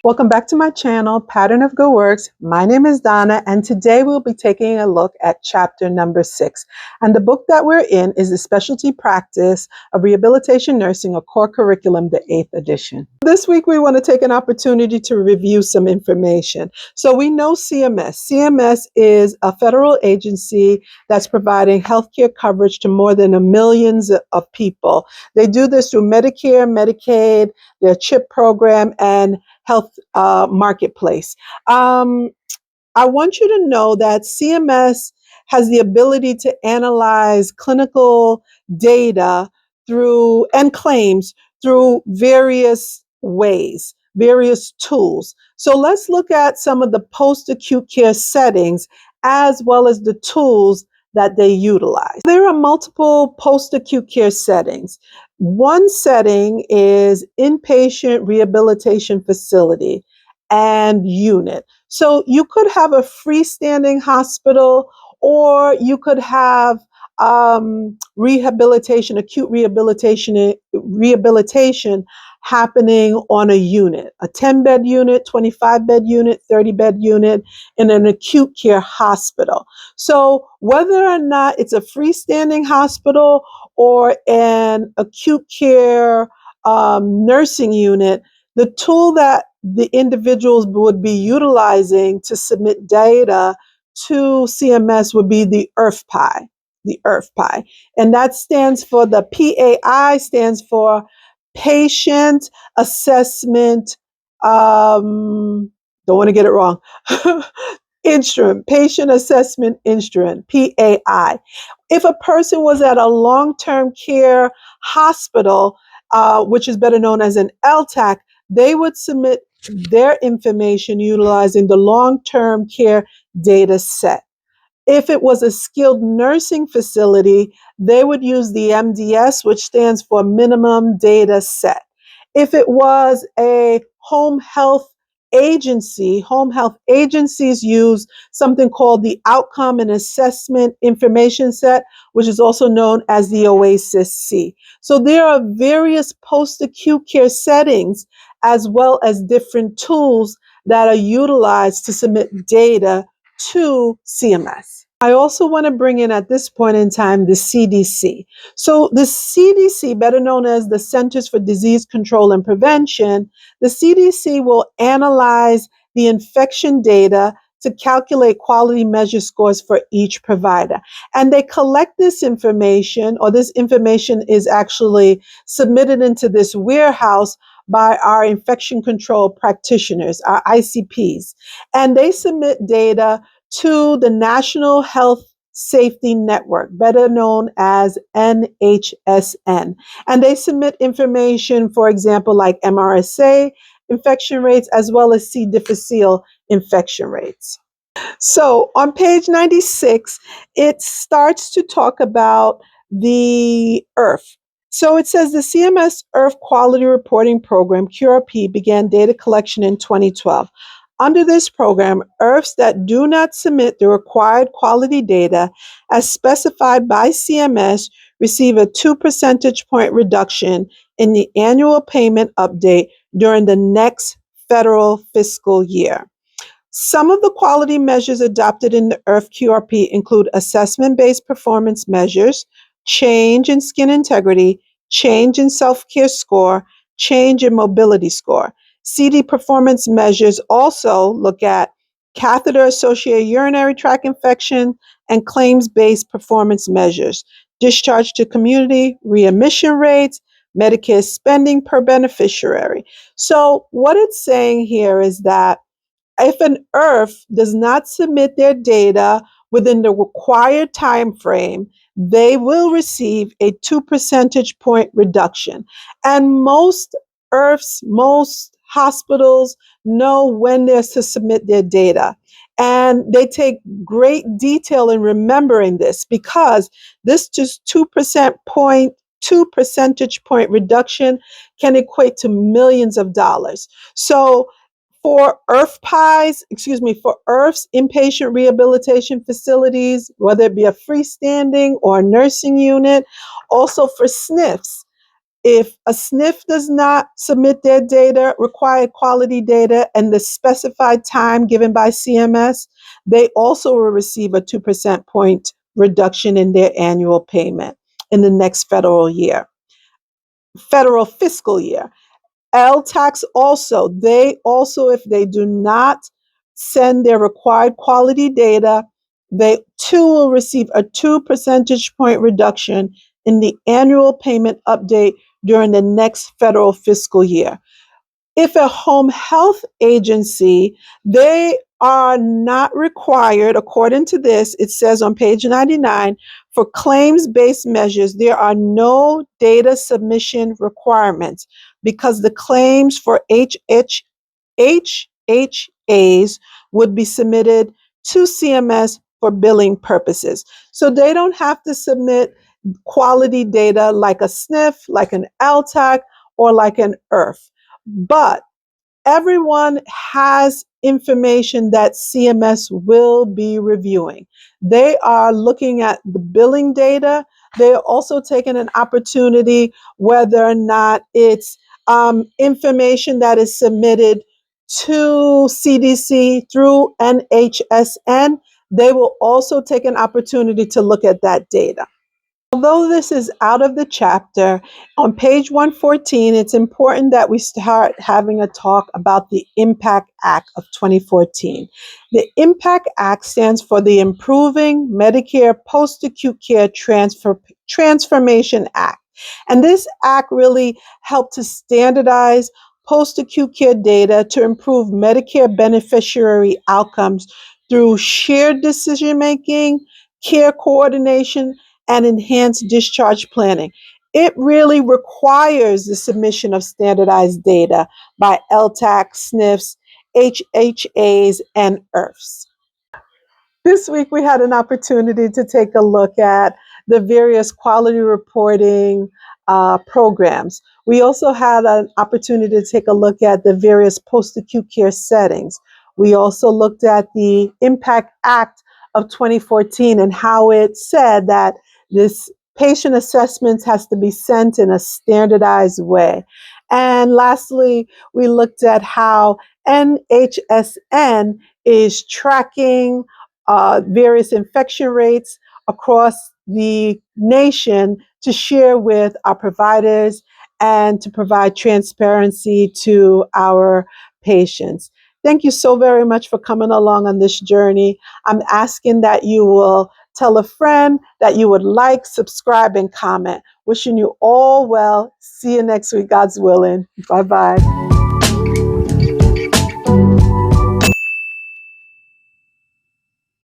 Welcome back to my channel, Pattern of Good Works. My name is Donna, and today we'll be taking a look at chapter number 6. And the book that we're in is the Specialty Practice of Rehabilitation Nursing, a Core Curriculum, the 8th edition. This week, we want to take an opportunity to review some information. So we know CMS. CMS is a federal agency that's providing healthcare coverage to more than millions of people. They do this through Medicare, Medicaid, their CHIP program, and health marketplace. I want you to know that CMS has the ability to analyze clinical data through and claims through various ways, various tools. So let's look at some of the post-acute care settings as well as the tools that they utilize. There are multiple post-acute care settings. One setting is inpatient rehabilitation facility and unit. So you could have a freestanding hospital, or you could have rehabilitation, acute rehabilitation happening on a unit, a 10-bed unit, 25-bed unit, 30-bed unit in an acute care hospital. So whether or not it's a freestanding hospital or an acute care nursing unit, the tool that the individuals would be utilizing to submit data to CMS would be the IRF-PAI, And that stands for, the PAI stands for Patient Assessment, don't want to get it wrong, Instrument, Patient Assessment Instrument, PAI. If a person was at a long-term care hospital, which is better known as an LTAC, they would submit their information utilizing the long-term care data set. If it was a skilled nursing facility, they would use the MDS, which stands for Minimum Data Set. If it was a home health agencies use something called the Outcome and Assessment Information Set, which is also known as the OASIS-C. So there are various post-acute care settings as well as different tools that are utilized to submit data to CMS. I also want to bring in at this point in time the CDC. So the CDC, better known as the Centers for Disease Control and Prevention, the CDC will analyze the infection data to calculate quality measure scores for each provider. And they collect this information, or this information is actually submitted into this warehouse by our infection control practitioners, our ICPs. And they submit data to the National Health Safety Network, better known as NHSN. And they submit information, for example, like MRSA infection rates, as well as C. difficile infection rates. So on page 96, it starts to talk about the IRF. So it says the CMS IRF Quality Reporting Program, QRP, began data collection in 2012. Under this program, IRFs that do not submit the required quality data as specified by CMS receive a 2 percentage point reduction in the annual payment update during the next federal fiscal year. Some of the quality measures adopted in the IRF QRP include assessment-based performance measures, change in skin integrity, change in self-care score, change in mobility score. CD performance measures also look at catheter-associated urinary tract infection and claims-based performance measures, discharge to community, readmission rates, Medicare spending per beneficiary. So what it's saying here is that if an IRF does not submit their data within the required time frame, they will receive a 2 percentage point reduction. And most IRFs, most hospitals know when they're to submit their data. And they take great detail in remembering this, because this just 2 percentage point reduction can equate to millions of dollars. So for for IRFs, inpatient rehabilitation facilities, whether it be a freestanding or a nursing unit, also for SNFs, If a SNF does not submit their data, required quality data, and the specified time given by CMS, they also will receive a 2% point reduction in their annual payment in the next federal fiscal year. LTACs also, if they do not send their required quality data, they too will receive a 2 percentage point reduction in the annual payment update during the next federal fiscal year. If a home health agency, they are not required, according to this, it says on page 99, for claims-based measures, there are no data submission requirements because the claims for HHAs would be submitted to CMS for billing purposes. So they don't have to submit quality data like a SNF, like an LTAC, or like an IRF. But everyone has information that CMS will be reviewing. They are looking at the billing data. They are also taking an opportunity whether or not it's information that is submitted to CDC through NHSN. They will also take an opportunity to look at that data. Although this is out of the chapter, on page 114, it's important that we start having a talk about the IMPACT Act of 2014. The IMPACT Act stands for the Improving Medicare Post-Acute Care Transformation Act. And this act really helped to standardize post-acute care data to improve Medicare beneficiary outcomes through shared decision-making, care coordination, and enhanced discharge planning. It really requires the submission of standardized data by LTACs, SNFs, HHAs, and IRFs. This week, we had an opportunity to take a look at the various quality reporting programs. We also had an opportunity to take a look at the various post-acute care settings. We also looked at the IMPACT Act of 2014 and how it said that this patient assessments has to be sent in a standardized way. And lastly, we looked at how NHSN is tracking various infection rates across the nation to share with our providers and to provide transparency to our patients. Thank you so very much for coming along on this journey. I'm asking that you will tell a friend, that you would like, subscribe, and comment. Wishing you all well. See you next week, God's willing. Bye-bye.